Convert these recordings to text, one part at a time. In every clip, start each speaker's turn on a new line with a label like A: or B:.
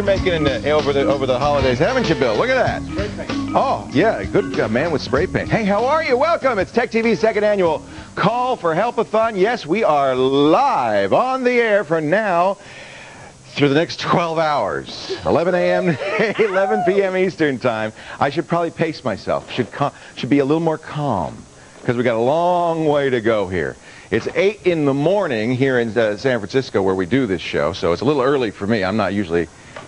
A: making over the holidays, haven't you, Bill? Look at that.
B: Spray paint.
A: Oh, yeah, good man with spray paint. Hey, how are you? Welcome. It's Tech TV's second annual Call for Help-A-Thon. Yes, we are live on the air for now through the next 12 hours, 11 a.m. to 11 p.m. Eastern Time. I should probably pace myself. Should be a little more calm because we got a long way to go here. It's 8 in the morning here in San Francisco where we do this show, so it's a little early for me. I'm not usually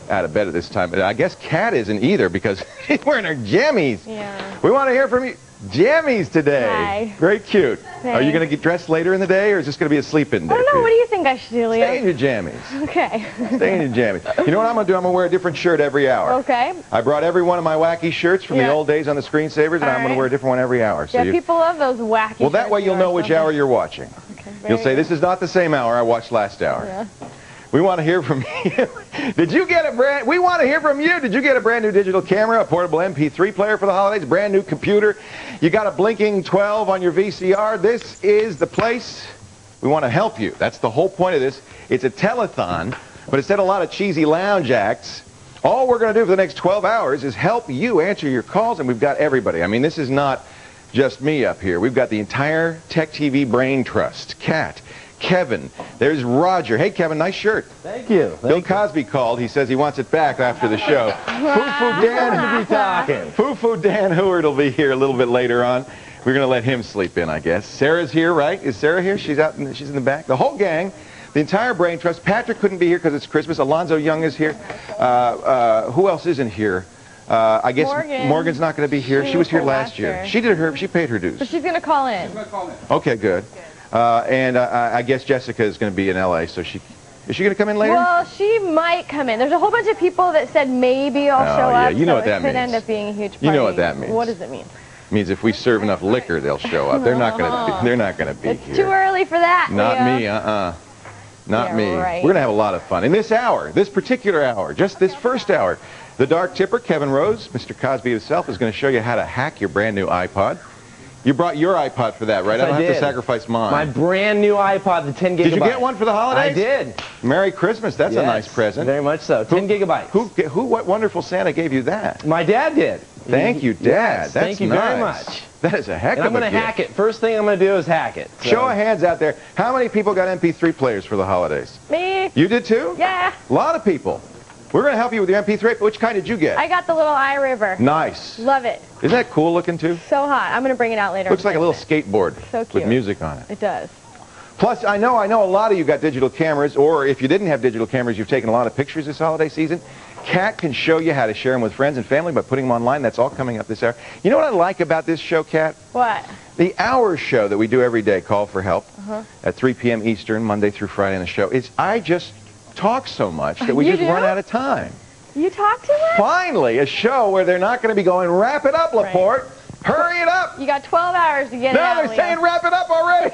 A: out of bed at this time, but I guess Kat isn't either because she's wearing her jammies.
C: Yeah.
A: We want to hear from you. Jammies today.
C: Hi.
A: Very cute.
C: Thanks.
A: Are you going to get dressed later in the day, or is this going to be a sleep-in day?
C: I don't
A: for
C: know.
A: you?
C: What do you think I should do, Leo?
A: Stay in your jammies.
C: Okay.
A: Stay in your jammies. You know what I'm going to do? I'm going to wear a different shirt every hour.
C: Okay.
A: I brought every one of my wacky shirts from the old days on the screensavers, and I'm going to wear a different one every hour. So
C: yeah, people love those wacky
A: Well, that way you'll know which hour you're watching.
C: Okay,
A: You'll say, this is not the same hour I watched last hour.
C: Yeah.
A: We want to hear from you. We want to hear from you. Did you get a brand new digital camera, a portable MP3 player for the holidays, a brand new computer? You got a blinking 12 on your VCR? This is the place. We want to help you. That's the whole point of this. It's a telethon, but instead of a lot of cheesy lounge acts, all we're going to do for the next 12 hours is help you answer your calls, and we've got everybody. I mean, this is not just me up here. We've got the entire Tech TV brain trust. Kat, Kevin, there's Roger. Hey, Kevin, nice shirt.
B: Thank you.
A: Bill Cosby called. He says he wants it back after the show. Foo-Foo Dan Heward will be here a little bit later on. We're going to let him sleep in, I guess. Sarah's here, right? Is Sarah here? She's in the back. The whole gang, the entire brain trust. Patrick couldn't be here because it's Christmas. Alonzo Young is here. Who else isn't here? I guess Morgan's not going to be here. She was here last year. She paid her dues.
C: But she's going to call in.
A: Okay, good. And I guess Jessica is going to be in L.A., so is she going to come in later?
C: Well, she might come in. There's a whole bunch of people that said maybe I'll show up.
A: You know what that means.
C: It could end up being a huge party.
A: You know what that means.
C: What does it mean?
A: It means if we serve enough liquor, they'll show up. They're not going to. They're not going to be here.
C: It's too early for that.
A: Not
C: Leo.
A: me. Not me.
C: Right.
A: We're going to have a lot of fun in this hour, this particular hour, just this first hour. The Dark Tipper, Kevin Rose, Mr. Cosby himself, is going to show you how to hack your brand new iPod. You brought your iPod for that, right?
B: Yes,
A: I don't have
B: did.
A: to sacrifice mine.
B: My brand new iPod, the 10 gigabytes.
A: Did you get one for the holidays?
B: I did.
A: Merry Christmas. That's a nice present.
B: Very much so. 10 gigabytes.
A: What wonderful Santa gave you that?
B: My dad did.
A: Thank you, Dad.
B: Yes,
A: That's
B: thank you
A: nice.
B: very much.
A: That is a heck of a gift.
B: And I'm going to hack it. First thing I'm going to do is hack it. So.
A: Show of hands out there. How many people got MP3 players for the holidays?
C: Me.
A: You did too?
C: Yeah.
A: A lot of people. We're going to help you with your MP3. Which kind did you get?
C: I got the little iRiver.
A: Nice.
C: Love it.
A: Isn't that cool looking too?
C: So hot. I'm going to bring it out later.
A: Looks like a little skateboard
C: so cute.
A: with music on it.
C: It does.
A: Plus, I know a lot of you got digital cameras, or if you didn't have digital cameras, you've taken a lot of pictures this holiday season. Kat can show you how to share them with friends and family by putting them online. That's all coming up this hour. You know what I like about this show, Kat?
C: What?
A: The hour show that we do every day, Call for Help, at 3 p.m. Eastern, Monday through Friday on the show. I just talk so much that we just run out of time.
C: You talk too much?
A: Finally, a show where they're not going to be going, wrap it up, Laporte. Right. Hurry it up.
C: You got 12 hours to get it out.
A: No, they're saying wrap it up already.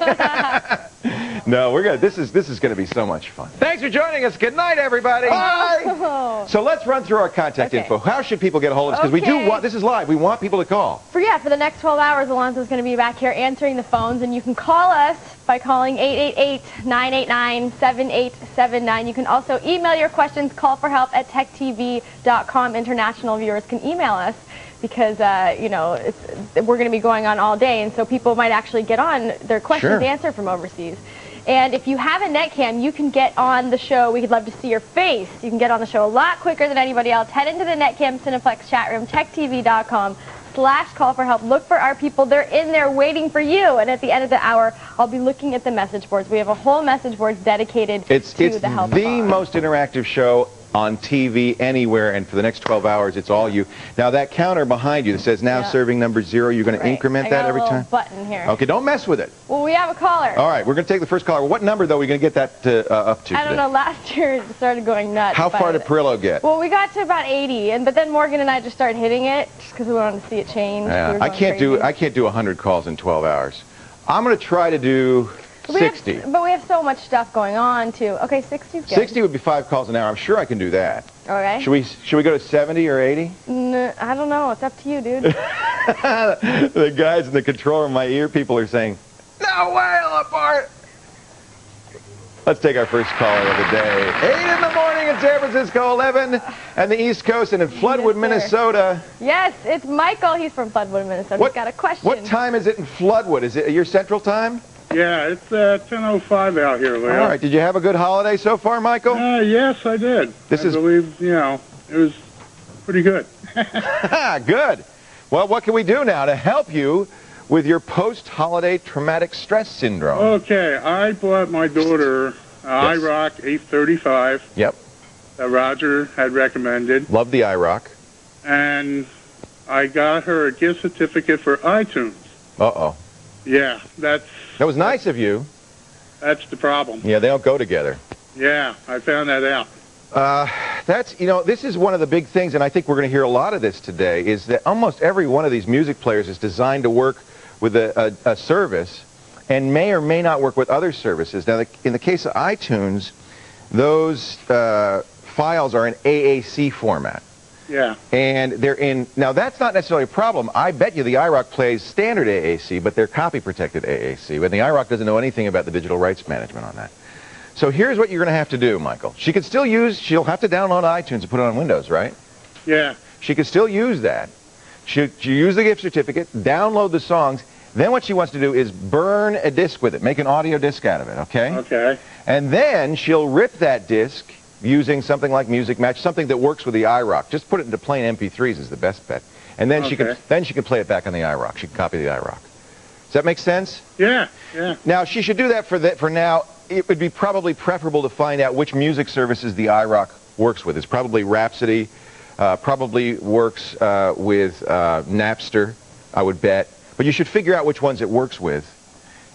A: No, we're good. This is going to be so much fun. Thanks for joining us. Good night, everybody. Bye.
C: Oh.
A: So let's run through our contact info. How should people get a hold of us? Because we do want, this is live. We want people to call.
C: For the next 12 hours, Alonzo's going to be back here answering the phones, and you can call us by calling 888-989-7879. You can also email your questions, callforhelp@techtv.com. International viewers can email us because, we're going to be going on all day, and so people might actually get on their questions answered from overseas. And if you have a netcam, you can get on the show. We'd love to see your face. You can get on the show a lot quicker than anybody else. Head into the netcam Cineplex chat room, techtv.com/callforhelp. Look for our people. They're in there waiting for you. And at the end of the hour, I'll be looking at the message boards. We have a whole message board dedicated to the Help-A-Thon.
A: It's the most interactive show on TV anywhere, and for the next 12 hours, it's all you. Now, that counter behind you that says now serving number 0, you're going to increment that every time?
C: Button here.
A: Okay, don't mess with it.
C: Well, we have a caller.
A: All right, we're going to take the first caller. What number, though, are we going to get that up to
C: I don't know. Last year, it started going nuts.
A: How far did Perillo get?
C: Well, we got to about 80, but then Morgan and I just started hitting it just because we wanted to see it change.
A: Yeah, I can't do 100 calls in 12 hours. I'm going to try to do 60.
C: But we have so much stuff going on, too. Okay, 60 is good.
A: 60 would be 5 calls an hour. I'm sure I can do that.
C: Okay.
A: Should we go to 70 or 80?
C: I don't know. It's up to you, dude.
A: The guys in the control room, my ear people are saying, "No way, Laporte." Let's take our first caller of the day. 8 in the morning in San Francisco, 11 and the East Coast, and in Floodwood, Minnesota.
C: Yes, it's Michael. He's from Floodwood, Minnesota. He's got a question.
A: What time is it in Floodwood? Is it your central time?
D: Yeah, it's 10:05 out here, Leo.
A: All right. Did you have a good holiday so far, Michael?
D: Yes, I did. I believe, it was pretty good.
A: Good. Well, what can we do now to help you with your post-holiday traumatic stress syndrome?
D: Okay, I bought my daughter iRock 835.
A: Yep.
D: That Roger had recommended.
A: Love the iRock.
D: And I got her a gift certificate for iTunes.
A: Uh-oh.
D: Yeah, that
A: was nice of you.
D: That's the problem.
A: Yeah, they don't go together.
D: Yeah, I found that out.
A: This is one of the big things, and I think we're going to hear a lot of this today, is that almost every one of these music players is designed to work with a service and may or may not work with other services. Now, in the case of iTunes, those files are in AAC format.
D: Yeah.
A: And they're in, now that's not necessarily a problem. I bet you the iRock plays standard AAC, but they're copy-protected AAC, and the iRock doesn't know anything about the digital rights management on that. So here's what you're going to have to do, Michael. She could still she'll have to download iTunes and put it on Windows, right?
D: Yeah.
A: She could still use that. She'll use the gift certificate, download the songs. Then what she wants to do is burn a disc with it, make an audio disc out of it, okay?
D: Okay.
A: And then she'll rip that disc using something like Music Match, something that works with the iRock. Just put it into plain MP3s is the best bet. And then she can play it back on the iRock. She can copy the iRock. Does that make sense?
D: Yeah, yeah.
A: Now, she should do that for now. It would be probably preferable to find out which music services the iRock works with. It's probably Rhapsody, probably works with Napster, I would bet. But you should figure out which ones it works with.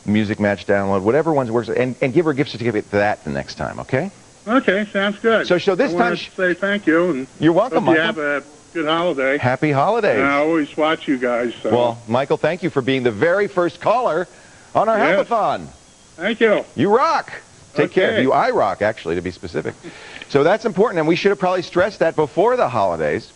A: Music Match, Download, whatever ones it works with, and give her a gift certificate to that the next time, okay?
D: Okay, sounds good.
A: So this time,
D: I want to say thank you. And
A: you're welcome,
D: hope
A: Michael.
D: you have a good holiday.
A: Happy holidays.
D: And I always watch you guys. So.
A: Well, Michael, thank you for being the very first caller on our Help-A-Thon.
D: Thank you.
A: You rock. Take care. You iRock, actually, to be specific. So that's important, and we should have probably stressed that before the holidays.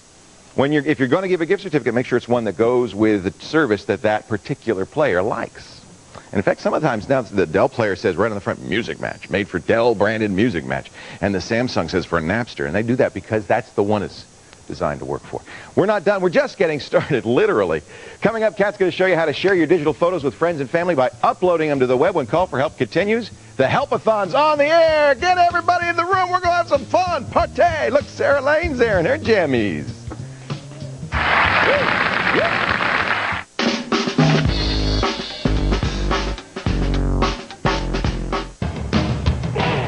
A: If you're going to give a gift certificate, make sure it's one that goes with the service that particular player likes. And in fact, sometimes now the Dell player says right on the front, Music Match, made for Dell branded Music Match. And the Samsung says for Napster. And they do that because that's the one it's designed to work for. We're not done. We're just getting started, literally. Coming up, Kat's going to show you how to share your digital photos with friends and family by uploading them to the web when Call for Help continues. The Help-A-Thon's on the air. Get everybody in the room. We're going to have some fun. Party. Look, Sarah Lane's there in her jammies. Yeah.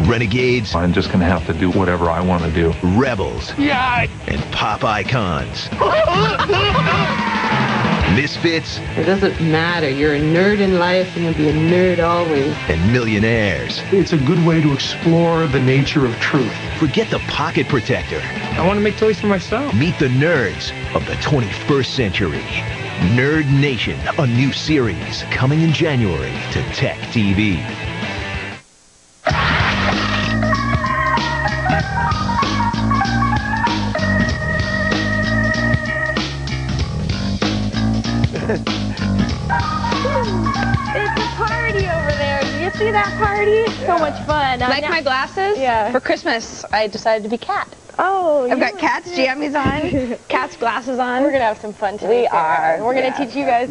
E: Renegades.
F: I'm just going to have to do whatever I want to do.
E: Rebels.
F: Yeah.
E: And pop icons. Misfits.
G: It doesn't matter. You're a nerd in life and you'll be a nerd always.
E: And millionaires.
F: It's a good way to explore the nature of truth.
E: Forget the pocket protector.
F: I want to make toys for myself.
E: Meet the nerds of the 21st century. Nerd Nation, a new series coming in January to Tech TV.
C: It's a party over there. Do you see that party? So much fun.
H: Like my glasses?
C: Yeah.
H: For Christmas, I decided to be Cat.
C: Oh,
H: I've got Cat's jammies on, Cat's glasses on.
C: We're going to have some fun today.
H: We are.
C: We're going to teach you guys.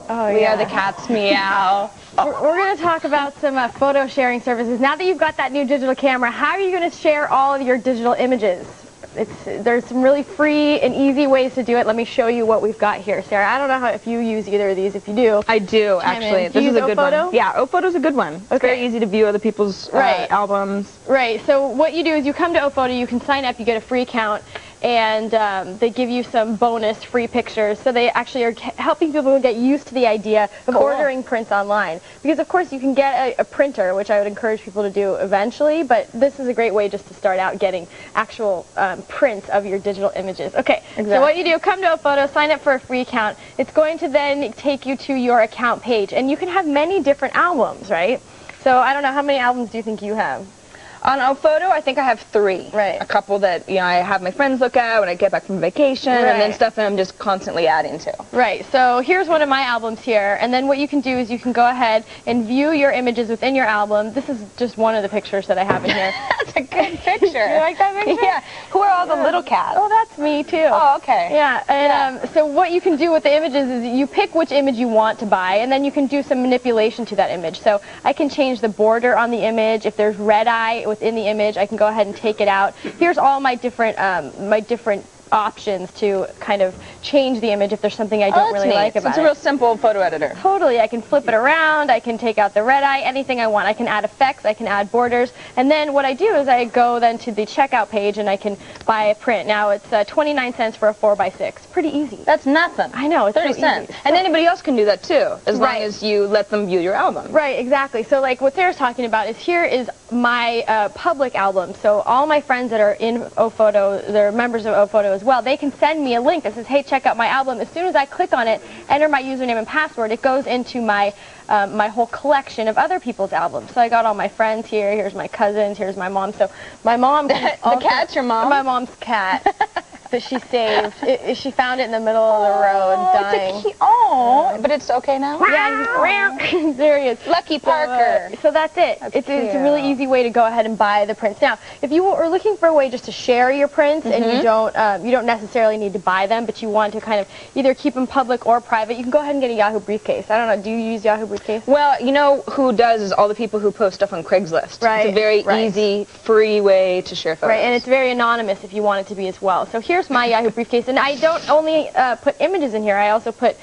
C: Oh,
H: We are the Cats Meow.
C: We're going to talk about some photo sharing services. Now that you've got that new digital camera, how are you going to share all of your digital images? There's some really free and easy ways to do it. Let me show you what we've got here. Sarah, I don't know if you use either of these. If you do,
H: I do, actually.
C: This
H: is a good
C: Ophoto?
H: one. Yeah, Ophoto's a good one. It's very easy to view other people's albums.
C: Right. So what you do is you come to Ophoto, you can sign up, you get a free account, and they give you some bonus free pictures. So they actually are helping people get used to the idea of ordering prints online. Because, of course, you can get a printer, which I would encourage people to do eventually, but this is a great way just to start out getting actual prints of your digital images. Okay, so what you do, come to Ophoto, sign up for a free account. It's going to then take you to your account page, and you can have many different albums, right? So I don't know, how many albums do you think you have?
H: On a photo, I think I have 3.
C: Right.
H: A couple that, I have my friends look at when I get back from vacation, and then stuff that I'm just constantly adding to.
C: Right. So here's one of my albums here, and then what you can do is you can go ahead and view your images within your album. This is just one of the pictures that I have in here.
H: That's a good picture.
C: You like that picture?
H: Yeah. Who are all the little cats?
C: Oh, that's me too.
H: Oh, okay.
C: Yeah. And so what you can do with the images is you pick which image you want to buy, and then you can do some manipulation to that image. So I can change the border on the image. If there's red eye within the image, I can go ahead and take it out. Here's all my different options to kind of change the image if there's something I don't really like about it.
H: It's a real simple photo editor.
C: Totally. I can flip it around. I can take out the red eye, anything I want. I can add effects. I can add borders. And then what I do is I go then to the checkout page and I can buy a print. Now it's 29 cents for a 4x6. Pretty easy.
H: That's nothing.
C: I know. It's
H: 30
C: so
H: cents.
C: easy.
H: And anybody else can do that too, as long as you let them view your album.
C: Right, exactly. So like what Sarah's talking about is here is my public album. So all my friends that are in OPhoto, they're members of OPhoto as well, they can send me a link that says, hey, check out my album. As soon as I click on it, enter my username and password, it goes into my my whole collection of other people's albums. So I got all my friends here. Here's my cousins. Here's my mom. So my mom...
H: The cat's your mom?
C: My mom's cat that she saved. She found it in the middle of the road, dying.
H: Oh, but it's okay now?
C: Yeah, there he is.
H: Lucky Parker.
C: So that's it. It's a really easy way to go ahead and buy the prints. Now, if you are looking for a way just to share your prints and you don't necessarily need to buy them, but you want to kind of either keep them public or private, you can go ahead and get a Yahoo briefcase. I don't know, do you use Yahoo briefcase?
H: Well, you know who does is all the people who post stuff on Craigslist.
C: Right.
H: It's a very easy, free way to share photos.
C: Right, and it's very anonymous if you want it to be as well. So here's my Yahoo briefcase, and I don't only put images in here, I also put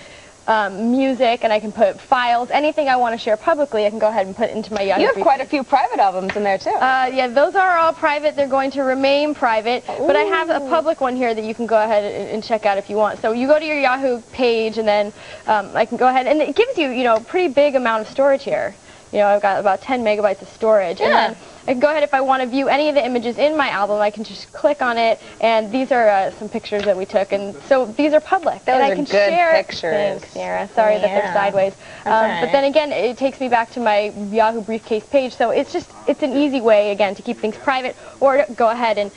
C: music, and I can put files, anything I want to share publicly, I can go ahead and put into my Yahoo briefcase.
H: You have quite a few private albums in there, too.
C: Yeah, those are all private. They're going to remain private, but I have a public one here that you can go ahead and check out if you want. So you go to your Yahoo page, and then I can go ahead, and it gives you, a pretty big amount of storage here. I've got about 10 megabytes of storage, and then I can go ahead, if I want to view any of the images in my album, I can just click on it, and these are some pictures that we took, and so these are public.
H: Those
C: and I
H: are
C: can
H: good
C: share
H: pictures.
C: Thanks, Sarah. Sorry that they're sideways. But then again, it takes me back to my Yahoo briefcase page, so it's an easy way, again, to keep things private, or to go ahead and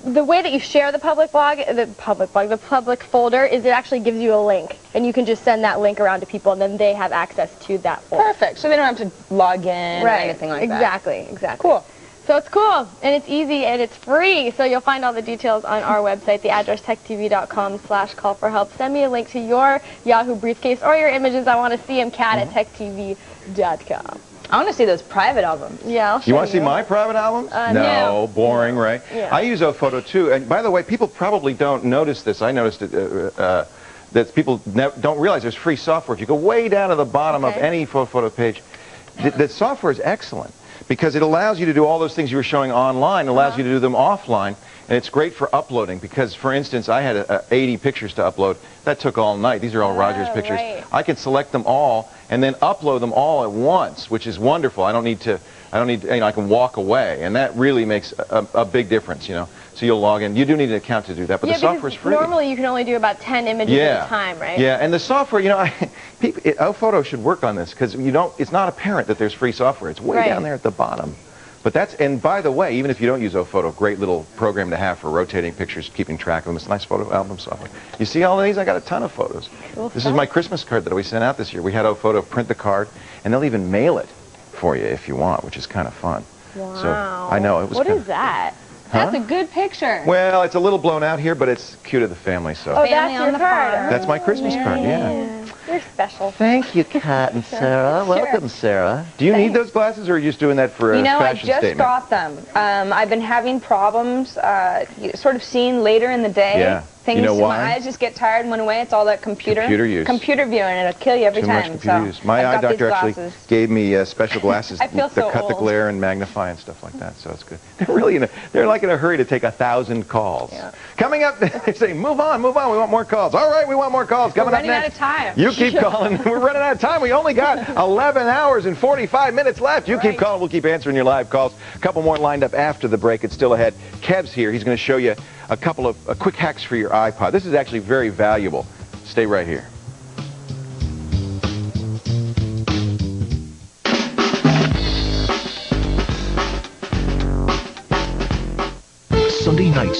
C: the way that you share the public public folder is it actually gives you a link, and you can just send that link around to people, and then they have access to that folder.
H: Perfect. So they don't have to log in or anything like that.
C: Exactly.
H: Cool.
C: So it's cool, and it's easy, and it's free. So you'll find all the details on our website, the address techtv.com/call4help. Send me a link to your Yahoo briefcase or your images. I want to see them, cat at techtv.com.
H: I want to see those private albums.
C: Yeah, I'll show you.
A: You want to see my private albums? No, boring, right?
C: Yeah.
A: I use OPhoto too. And by the way, people probably don't notice this. I noticed it, that people don't realize there's free software. If you go way down to the bottom of any photo page, the software is excellent because it allows you to do all those things you were showing online. It allows you to do them offline. And it's great for uploading because, for instance, I had 80 pictures to upload. That took all night. These are all Roger's pictures.
C: Right.
A: I can select them all and then upload them all at once, which is wonderful. I can walk away, and that really makes a big difference, So you'll log in. You do need an account to do that, but the software's free.
C: Normally you can only do about 10 images at a time, right?
A: Yeah, and the software, OPhoto should work on this because it's not apparent that there's free software. It's way down there at the bottom. But and by the way, even if you don't use OPhoto, great little program to have for rotating pictures, keeping track of them. It's nice photo album software. You see all of these? I got a ton of photos. Cool this is my Christmas card that we sent out this year. We had OPhoto print the card, and they'll even mail it for you if you want, which is kind of fun.
C: Wow.
A: So I know it was.
C: What is that?
H: That's a good picture.
A: Well, it's a little blown out here, but it's cute of the family. So.
C: Oh, that's your card.
A: That's my Christmas card. Yeah.
C: You're special.
I: Thank you, Kat and Sarah. Welcome, Sarah.
A: Do you need those glasses, or are you just doing that for a fashion statement?
H: I just got them. I've been having problems sort of seeing later in the day.
A: Yeah.
H: Things,
A: you know why?
H: My eyes just get tired and went away. It's all that computer
A: use.
H: Computer viewing, and it'll kill you every time.
A: Too much computer use. My eye doctor actually gave me special glasses
H: I feel
A: that cut the glare and magnify and stuff like that. So it's good. They're like in a hurry to take 1,000 calls.
H: Yeah.
A: Coming up, they say, move on. We want more calls. All right, we want more calls. Coming up next.
H: We're running out of time.
A: You keep calling. We're running out of time. We only got 11 hours and 45 minutes left. You keep calling. We'll keep answering your live calls. A couple more lined up after the break. It's still ahead. Kev's here. He's going to show you a couple of quick hacks for your iPod. This is actually very valuable. Stay right here.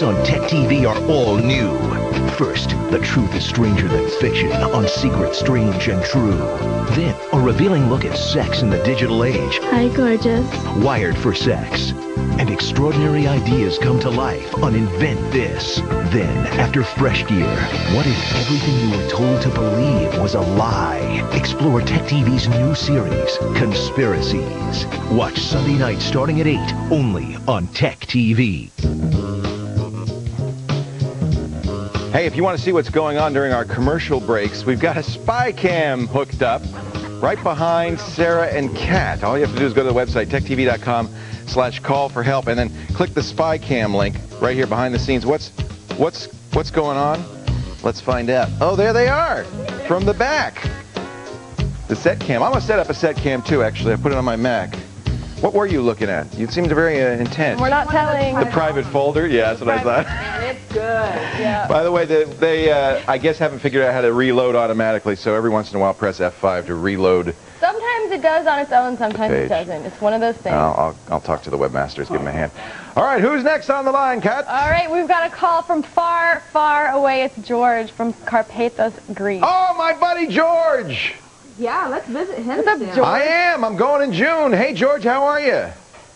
E: weeks on Tech TV are all new. First, the truth is stranger than fiction on Secret, Strange, and True. Then, a revealing look at sex in the digital age.
J: Hi, gorgeous.
E: Wired for Sex. And extraordinary ideas come to life on Invent This. Then, after Fresh Gear, what if everything you were told to believe was a lie? Explore Tech TV's new series, Conspiracies. Watch Sunday night starting at 8, only on Tech TV.
A: Hey, if you want to see what's going on during our commercial breaks, we've got a spy cam hooked up right behind Sarah and Kat. All you have to do is go to the website, techtv.com/call-for-help, and then click the spy cam link right here behind the scenes. What's going on? Let's find out. Oh, there they are from the back. The set cam. I'm going to set up a set cam too, actually. I put it on my Mac. What were you looking at? You seemed very intent.
C: We're not telling.
A: The private folder? Yeah, that's what I thought.
H: And it's good.
C: Yeah.
A: By the way, they I guess haven't figured out how to reload automatically, so every once in a while press F5 to reload.
C: Sometimes it does on its own, sometimes it doesn't. It's one of those things.
A: I'll talk to the webmasters, give them a hand. All right, who's next on the line, Kat?
C: All right, we've got a call from far, far away. It's George from Carpathos, Greece.
A: Oh, my buddy George!
G: Yeah, let's visit him.
C: What's up, George?
A: I am. I'm going in June. Hey, George, how are you?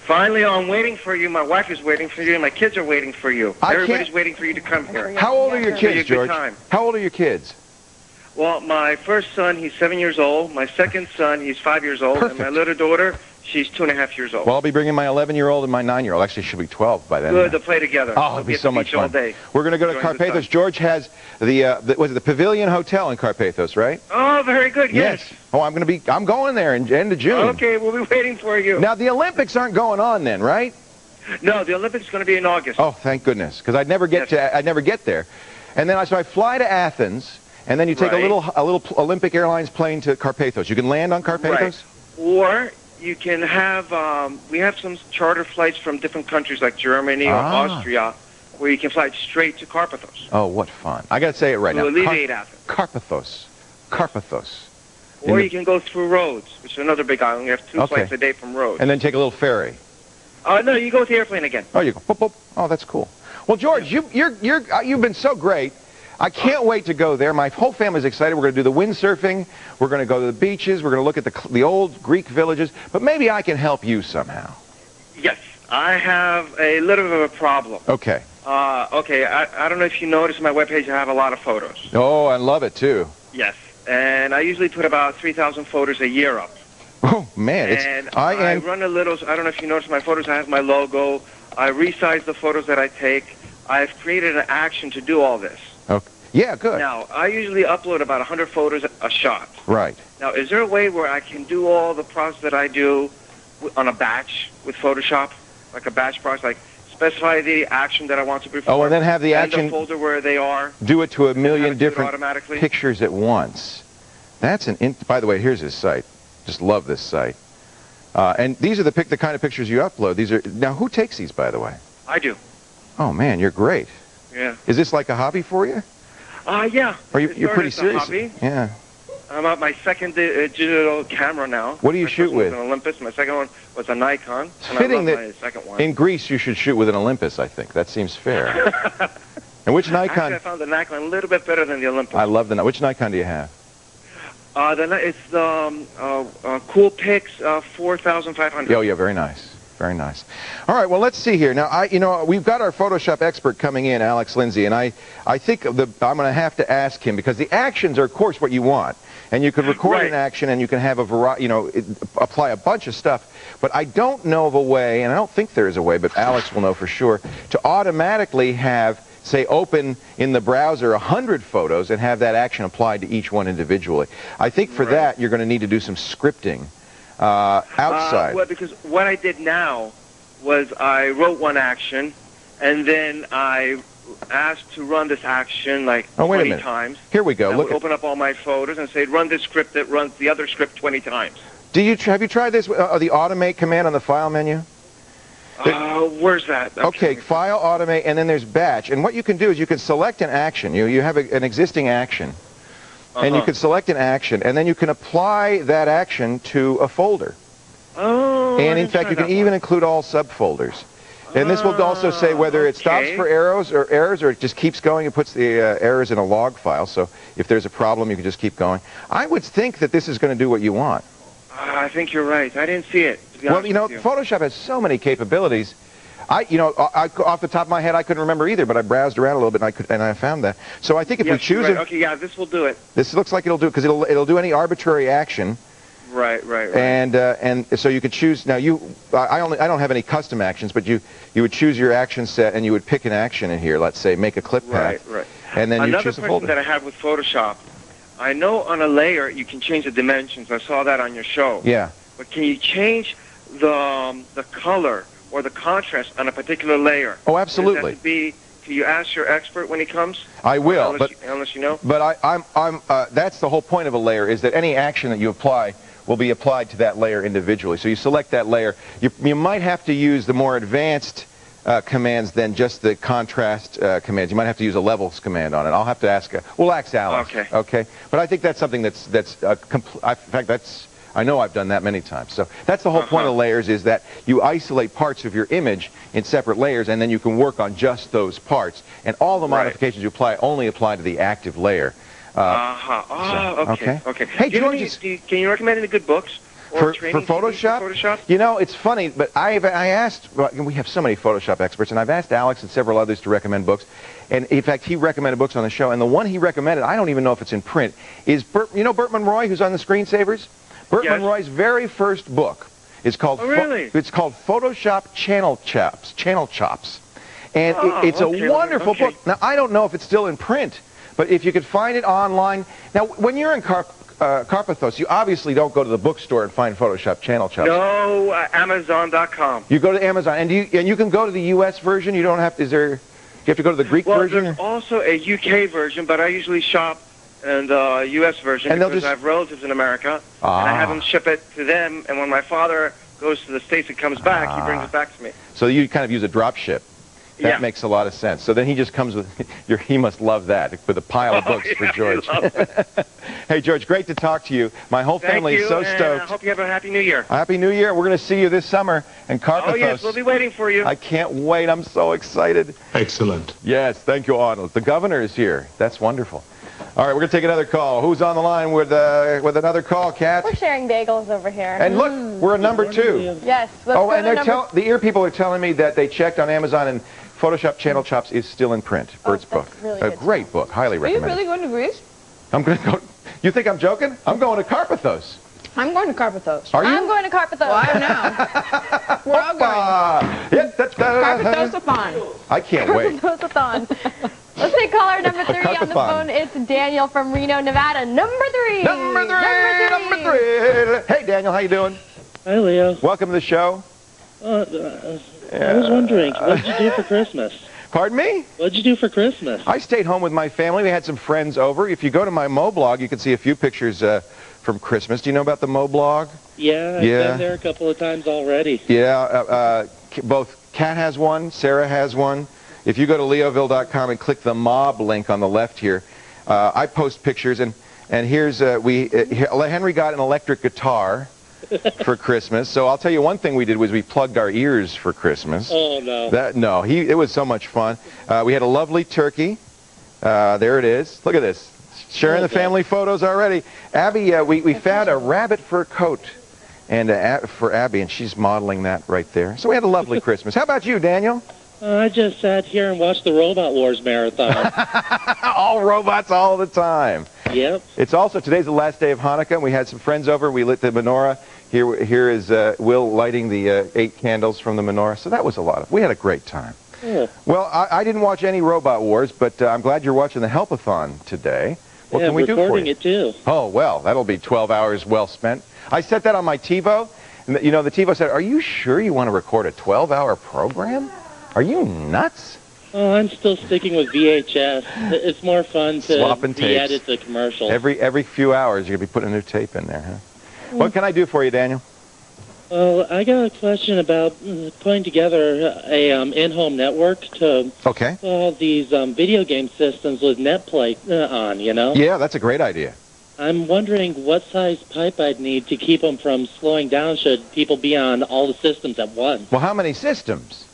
K: Finally, I'm waiting for you. My wife is waiting for you, and my kids are waiting for you. Everybody's waiting for you to come here.
A: How old are your kids, George? How old are your kids?
K: Well, my first son, he's 7 years old. My second son, he's 5 years old.
A: Perfect.
K: And my little daughter, she's 2.5 years old.
A: Well, I'll be bringing my 11-year-old and my 9-year-old. Actually, she'll be 12 by then.
K: Good to play together.
A: Oh, it'll be so much fun.
K: All day.
A: We're going to go to Carpathos. George has the Pavilion Hotel in Carpathos, right?
K: Oh, very good. Yes.
A: Oh, I'm going there in end of June.
K: Okay, we'll be waiting for you.
A: Now, the Olympics aren't going on then, right?
K: No, the Olympics is going to be in August.
A: Oh, thank goodness, because I'd never get there. And then so I fly to Athens, and then you take a little Olympic Airlines plane to Carpathos. You can land on Carpathos?
K: Right. Or you can have, we have some charter flights from different countries like Germany or Austria, where you can fly straight to Carpathos.
A: Oh, what fun. I got to say it right now.
K: To alleviate Athens.
A: Carpathos.
K: Or you can go through Rhodes, which is another big island. You have 2 flights a day from Rhodes.
A: And then take a little ferry.
K: No, you go with the airplane again.
A: Oh, you go. Boop, boop. Oh, that's cool. Well, George, you've been so great. I can't wait to go there. My whole family's excited. We're going to do the windsurfing. We're going to go to the beaches. We're going to look at the old Greek villages. But maybe I can help you somehow.
K: Yes, I have a little bit of a problem.
A: Okay.
K: Okay, I don't know if you noticed my webpage, I have a lot of photos.
A: Oh, I love it, too.
K: Yes, and I usually put about 3,000 photos a year up.
A: Oh, man.
K: I run a little, I don't know if you noticed my photos, I have my logo. I resize the photos that I take. I've created an action to do all this.
A: Okay. Yeah, good.
K: Now, I usually upload about 100 photos a shot.
A: Right.
K: Now, is there a way where I can do all the process that I do on a batch with Photoshop? Like a batch process, like specify the action that I want to perform.
A: Oh, and then have the action,
K: and the folder where they are.
A: Do it to a million different pictures at once. That's by the way, here's his site. Just love this site. And these are the kind of pictures you upload. Now, who takes these, by the way?
K: I do.
A: Oh, man, you're great.
K: Yeah.
A: Is this like a hobby for you?
K: Yeah.
A: Or you're pretty serious?
K: Hobby.
A: Yeah.
K: I'm at my second digital camera now.
A: What do you shoot with?
K: An Olympus. My second one was a Nikon.
A: It's fitting that
K: my second one.
A: in Greece you should shoot with an Olympus, I think. That seems fair. And which Nikon?
K: Actually, I found the Nikon a little bit better than the Olympus.
A: I love which Nikon do you have?
K: It's Coolpix 4500.
A: Oh, yeah, very nice. Very nice. All right, well, let's see here. Now, we've got our Photoshop expert coming in, Alex Lindsay, and I think I'm going to have to ask him, because the actions are, of course, what you want. And you can record an action, and you can have a variety, apply a bunch of stuff. But I don't know of a way, and I don't think there is a way, but Alex will know for sure, to automatically have, say, open in the browser 100 photos and have that action applied to each one individually. I think for that, you're going to need to do some scripting outside.
K: Well, because what I did now was I wrote one action, and then I asked to run this action like 20 times.
A: Here we go.
K: I would open up all my photos and say, run this script that runs the other script 20 times.
A: Have you tried this, the automate command on the file menu?
K: Where's that?
A: Okay, file, automate, and then there's batch. And what you can do is you can select an action. You have an existing action. And you can select an action, and then you can apply that action to a folder.
K: Oh.
A: And in fact, you can even include all subfolders. And this will also say whether it stops for errors or it just keeps going and puts the errors in a log file. So if there's a problem, you can just keep going. I would think that this is going to do what you want.
K: I think you're right. I didn't see it.
A: Well, you know, Photoshop has so many capabilities. Off the top of my head, I couldn't remember either, but I browsed around a little bit and I found that. So I think if we choose it,
K: okay, yeah, this will do it.
A: This looks like it'll do it because it'll do any arbitrary action.
K: Right.
A: And so you could choose. Now I don't have any custom actions, but you would choose your action set and you would pick an action in here. Let's say make a clip path.
K: Right.
A: And then you choose a folder.
K: Another question that I have with Photoshop, I know on a layer you can change the dimensions. I saw that on your show.
A: Yeah.
K: But can you change the color or the contrast on a particular layer?
A: Oh, absolutely.
K: Can you ask your expert when he comes?
A: I will,
K: unless you know.
A: But that's the whole point of a layer, is that any action that you apply will be applied to that layer individually. So you select that layer. You might have to use the more advanced commands than just the contrast commands. You might have to use a levels command on it. I'll have to ask. We'll ask Alex. Okay. But I think that's something that's in fact I know I've done that many times. So that's the whole point of layers, is that you isolate parts of your image in separate layers, and then you can work on just those parts. And all the modifications you apply only apply to the active layer.
K: Okay.
A: Hey, George,
K: can you recommend any good books
A: for Photoshop? You know, it's funny, but I asked. Well, we have so many Photoshop experts, and I've asked Alex and several others to recommend books. And in fact, he recommended books on the show. And the one he recommended, I don't even know if it's in print, is Burt Monroy, who's on the screensavers. Burt Monroy's very first book is called it's called Photoshop Channel Chops. And it's a wonderful book. Now, I don't know if it's still in print, but if you could find it online. Now, when you're in Carpathos, you obviously don't go to the bookstore and find Photoshop Channel Chops.
K: No, Amazon.com.
A: You go to Amazon, and you can go to the U.S. version. You don't have to. Do you have to go to the Greek version?
K: There's also a UK version, but I usually shop in the U.S. version because I have relatives in America, and I have them ship it to them. And when my father goes to the States and comes back, he brings it back to me.
A: So you kind of use a drop ship. That makes a lot of sense. So then he just comes with, he must love that, with a pile of books for George. Hey, George, great to talk to you. My whole family is so stoked.
K: I hope you have a Happy New Year.
A: Happy New Year. We're going to see you this summer in Carpathos.
K: Oh, yes, we'll be waiting for you.
A: I can't wait. I'm so excited.
F: Excellent.
A: Yes, thank you, Arnold. The governor is here. That's wonderful. All right, we're going to take another call. Who's on the line with another call, Kat?
C: We're sharing bagels over here.
A: And look, we're a number 2.
C: Yes. And
A: the ear people are telling me that they checked on Amazon and Photoshop Channel Chops is still in print. Bert's book.
C: Really
A: a great book. Highly recommended.
H: Are you really going to Greece?
A: I'm going to go. You think I'm joking? I'm going to Carpathos.
H: I'm going to Carpathos.
A: Are you?
C: I'm going to Carpathos.
H: Well, I am now. We're all going. Carpathos-a-thon.
A: I can't wait.
C: Carpathos-a-thon. Let's take caller number 3 on the phone. It's Daniel from Reno, Nevada. Number 3.
A: Number 3. Hey, Daniel. How you doing?
J: Hi, Leo.
A: Welcome to the show.
J: I was wondering, what did you do for Christmas?
A: Pardon me?
J: What did you do for Christmas?
A: I stayed home with my family. We had some friends over. If you go to my Mo blog, you can see a few pictures from Christmas. Do you know about the Mo blog?
J: Yeah, I've been there a couple of times already.
A: Yeah, both Kat has one, Sarah has one. If you go to leoville.com and click the mob link on the left here, I post pictures, and here's Henry got an electric guitar for Christmas. So I'll tell you one thing we did was we plugged our ears for Christmas.
J: Oh, no.
A: It was so much fun. We had a lovely turkey. There it is. Look at this. Sharing the family photos already. Abby, we found a rabbit fur coat for Abby, and she's modeling that right there. So we had a lovely Christmas. How about you, Daniel?
J: I just sat here and watched the Robot Wars marathon.
A: All robots all the time.
J: Yep.
A: It's also, today's the last day of Hanukkah, and we had some friends over. We lit the menorah. Here is Will lighting the 8 candles from the menorah. So that was we had a great time.
J: Yeah.
A: Well, I didn't watch any Robot Wars, but I'm glad you're watching the Help-A-Thon today. What can we do for you?
J: Recording it too.
A: Oh, well, that'll be 12 hours well spent. I set that on my TiVo. And, the TiVo said, "Are you sure you want to record a 12-hour program? Are you nuts?"
J: Oh, I'm still sticking with VHS. It's more fun to
A: re-edit
J: the commercials.
A: Every few hours, you're going to be putting a new tape in there, huh? What can I do for you, Daniel?
J: Well, I got a question about putting together a in-home network to all these video game systems with NetPlay on,
A: Yeah, that's a great idea.
J: I'm wondering what size pipe I'd need to keep them from slowing down should people be on all the systems at once.
A: Well, how many systems?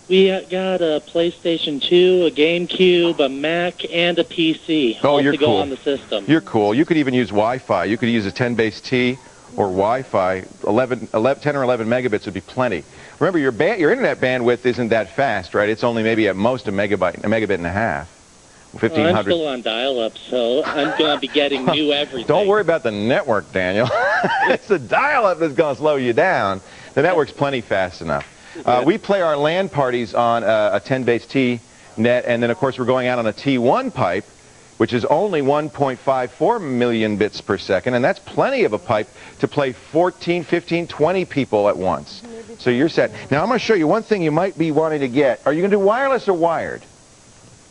J: We got a PlayStation 2, a GameCube, a Mac, and a PC.
A: Oh, you're
J: to go
A: cool.
J: on the system.
A: You're cool. You could even use Wi-Fi. You could use a 10-base-T or Wi-Fi. 10 or 11 megabits would be plenty. Remember, your internet bandwidth isn't that fast, right? It's only maybe at most a megabit and a half. 1,500.
J: I'm still on dial-up, so I'm going to be getting new everything.
A: Don't worry about the network, Daniel. It's the dial-up that's going to slow you down. The network's plenty fast enough. We play our LAN parties on a 10-base-T net, and then, of course, we're going out on a T1 pipe, which is only 1.54 million bits per second, and that's plenty of a pipe to play 14, 15, 20 people at once. So you're set. Now, I'm going to show you one thing you might be wanting to get. Are you going to do wireless or wired?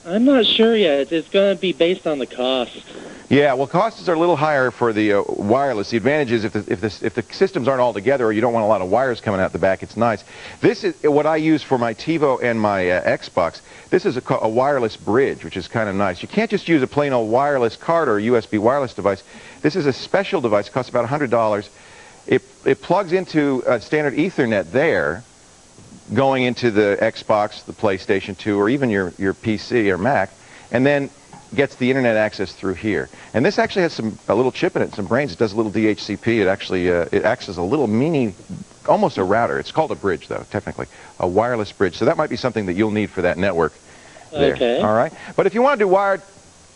J: I'm not sure yet. It's going to be based on the cost.
A: Yeah, well, costs are a little higher for the wireless. The advantage is if the systems aren't all together or you don't want a lot of wires coming out the back, it's nice. This is what I use for my TiVo and my Xbox. This is a wireless bridge, which is kind of nice. You can't just use a plain old wireless card or a USB wireless device. This is a special device. It costs about $100. It plugs into a standard Ethernet there, going into the Xbox, the PlayStation 2, or even your PC or Mac, and then gets the internet access through here. And this actually has a little chip in it, some brains. It does a little DHCP. It actually it acts as a little mini, almost a router. It's called a bridge, though, technically, a wireless bridge. So that might be something that you'll need for that network there.
J: Okay.
A: All right. But if you want to do wired,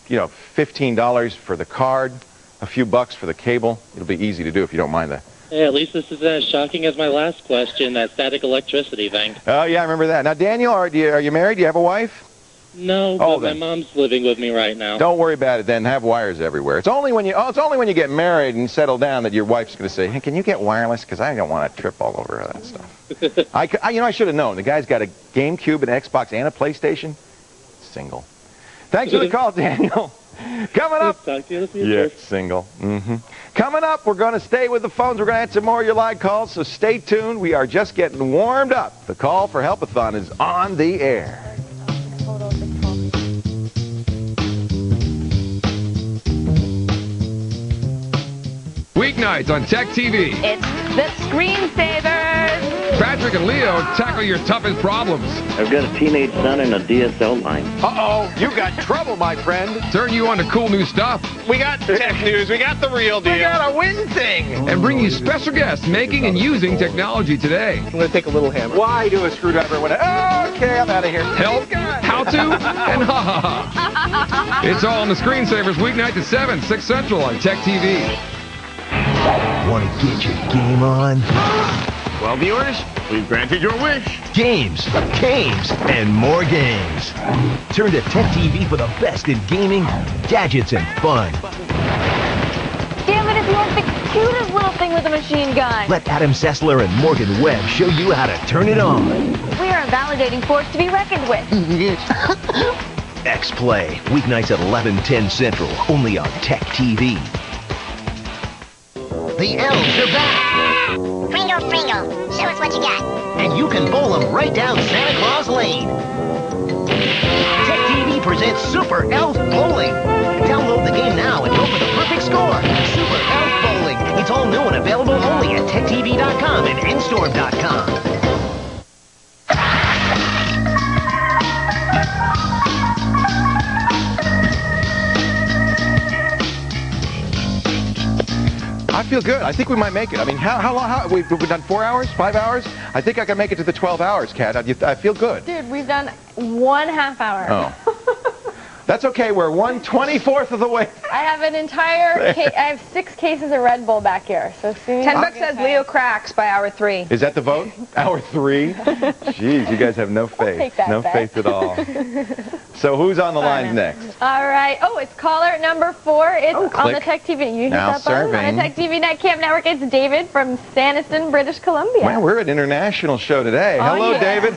A: $15 for the card, a few bucks for the cable. It'll be easy to do if you don't mind that.
J: Yeah, at least this isn't as shocking as my last question, that static electricity thing.
A: Oh, yeah, I remember that. Now, Daniel, are you married? Do you have a wife?
J: No, but my mom's living with me right now.
A: Don't worry about it then. Have wires everywhere. It's only when you get married and settle down that your wife's going to say, "Hey, can you get wireless? Because I don't want to trip all over that stuff." I should have known. The guy's got a GameCube, an Xbox, and a PlayStation. Single. Thanks for the call, Daniel. Coming up.
J: Talk to you in the future.
A: Yeah, single. Coming up, we're going to stay with the phones. We're going to answer more of your live calls, so stay tuned. We are just getting warmed up. The call for Help-A-Thon is on the air.
L: Weeknights on Tech TV.
M: It's the Screensavers.
L: Patrick and Leo tackle your toughest problems.
I: I've got a teenage son and a DSL line.
A: Uh-oh, you got trouble, my friend.
L: Turn you on to cool new stuff.
N: We got tech news. We got the real deal.
A: We got a win thing.
L: And bring you special guests making and using technology today.
B: I'm going to take a little hammer.
A: Why do a screwdriver when okay, I'm out of here.
L: Help, how to, and ha-ha-ha. It's all on the Screensavers weeknight at 7, 6 Central on Tech TV.
E: Want to get your game on?
N: Well, viewers, we've granted your wish.
E: Games, and more games. Turn to Tech TV for the best in gaming, gadgets, and fun.
M: Damn it, if you want the cutest little thing with a machine gun.
E: Let Adam Sessler and Morgan Webb show you how to turn it on.
M: We are a validating force to be reckoned with.
E: X-Play, weeknights at 11:10 Central, only on Tech TV.
O: The elves are back! Pringle, Pringle, show us what you got. And you can bowl them right down Santa Claus Lane. Tech TV presents Super Elf Bowling. Download the game now and go for the perfect score. Super Elf Bowling. It's all new and available only at techtv.com and nstorm.com.
A: I feel good. I think we might make it. I mean, how long? We've done 4 hours, 5 hours? I think I can make it to the 12 hours, Kat. I feel good.
C: Dude, we've done 1.5 hour.
A: Oh. That's okay. We're 1/24 of the way.
C: I have an entire case. I have 6 cases of Red Bull back here. So soon.
H: $10 says Leo cracks by hour 3.
A: Is that the vote? Hour 3? Jeez, you guys have no faith.
C: Take that
A: no
C: back.
A: faith at all. So who's on the lines next?
C: All right. Oh, it's caller number 4. It's on the Tech TV. You hit
A: Now
C: that button on
A: serving.
C: the Tech TV Netcam Network. It's David from Sanderson, British Columbia.
A: Man, we're an international show today.
C: Oh,
A: Hello,
C: yeah.
A: David.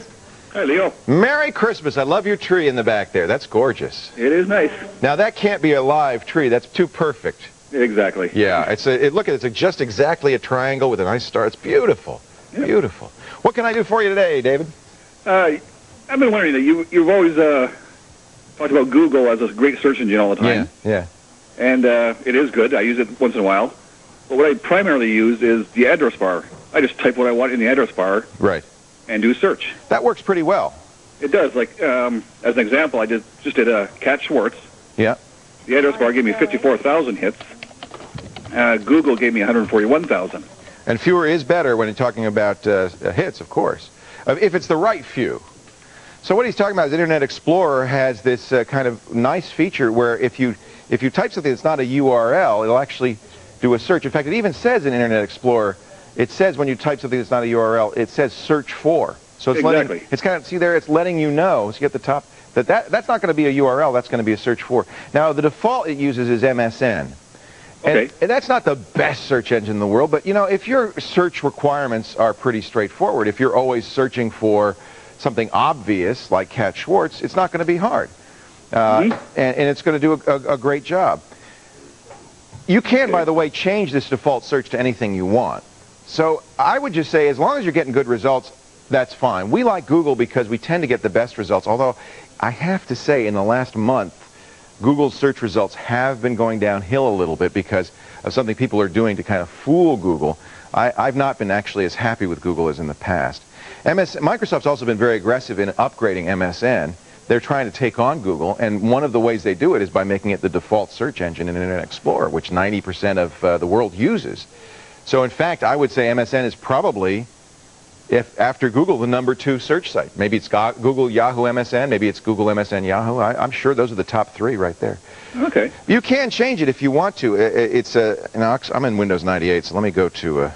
D: Hi, Leo.
A: Merry Christmas. I love your tree in the back there. That's gorgeous.
D: It is nice.
A: Now, that can't be a live tree. That's too perfect.
D: Exactly.
A: Yeah, look at it. It's just exactly a triangle with a nice star. It's beautiful.
D: Yep.
A: Beautiful. What can I do for you today, David?
D: I've been wondering that you've always talked about Google as a great search engine all the time.
A: Yeah.
D: And it is good. I use it once in a while. But what I primarily use is the address bar. I just type what I want in the address bar.
A: Right.
D: And do search.
A: That works pretty well.
D: It does. Like, as an example, I just did Cat Schwartz.
A: Yeah.
D: The address bar gave me 54,000 hits. Google gave me 141,000.
A: And fewer is better when you're talking about hits, of course, if it's the right few. So what he's talking about is Internet Explorer has this kind of nice feature where if you type something that's not a URL, it'll actually do a search. In fact, it even says in Internet Explorer, it says when you type something that's not a URL, it says search for. So it's
D: exactly.
A: letting, it's kind of, see there, it's letting you know. So you get the top, that's not going to be a URL, that's going to be a search for. Now, the default it uses is MSN.
D: Okay.
A: And that's not the best search engine in the world, but, you know, if your search requirements are pretty straightforward, if you're always searching for something obvious like Cat Schwartz, it's not going to be hard. And it's going to do a great job. You can, by the way, change this default search to anything you want. So I would just say, as long as you're getting good results, that's fine. We like Google because we tend to get the best results, although I have to say in the last month, Google's search results have been going downhill a little bit because of something people are doing to kind of fool Google. I've not been actually as happy with Google as in the past. Microsoft's also been very aggressive in upgrading MSN. They're trying to take on Google, and one of the ways they do it is by making it the default search engine in Internet Explorer, which 90% of the world uses. So in fact, I would say MSN is probably, after Google, the #2 search site. Maybe it's Google, Yahoo, MSN. Maybe it's Google, MSN, Yahoo. I'm sure those are the top 3 right there.
D: Okay.
A: You can change it if you want to. I'm in Windows 98, so let me go to a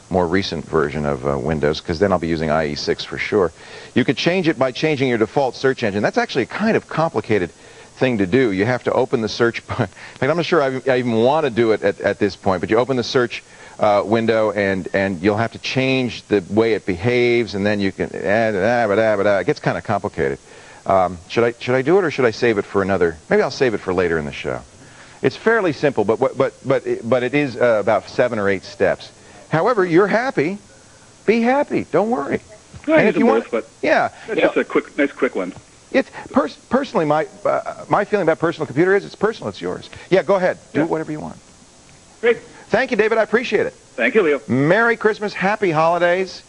A: more recent version of Windows, because then I'll be using IE6 for sure. You could change it by changing your default search engine. That's actually a kind of complicated thing to do. You have to open the search. In fact, I'm not sure I even want to do it at this point, but you open the search window, and you'll have to change the way it behaves, and then you can it gets kind of complicated. Should I do it, or should I save it for another? Maybe I'll save it for later in the show. It's fairly simple, but it is about 7 or 8 steps. However, you're happy. Be happy. Don't worry.
D: And if you want, but
A: yeah,
D: that's just a nice quick one.
A: It's personally my feeling about personal computer is it's personal. It's yours. Yeah, go ahead. Do whatever you want.
D: Great.
A: Thank you, David. I appreciate it.
D: Thank you, Leo.
A: Merry Christmas. Happy holidays.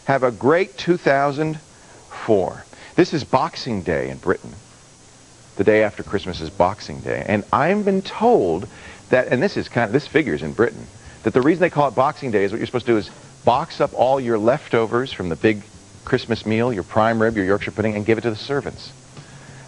A: Have a great 2004. This is Boxing Day in Britain. The day after Christmas is Boxing Day, and I've been told that, and this figures in Britain, that the reason they call it Boxing Day is what you're supposed to do is box up all your leftovers from the big Christmas meal, your prime rib, your Yorkshire pudding, and give it to the servants.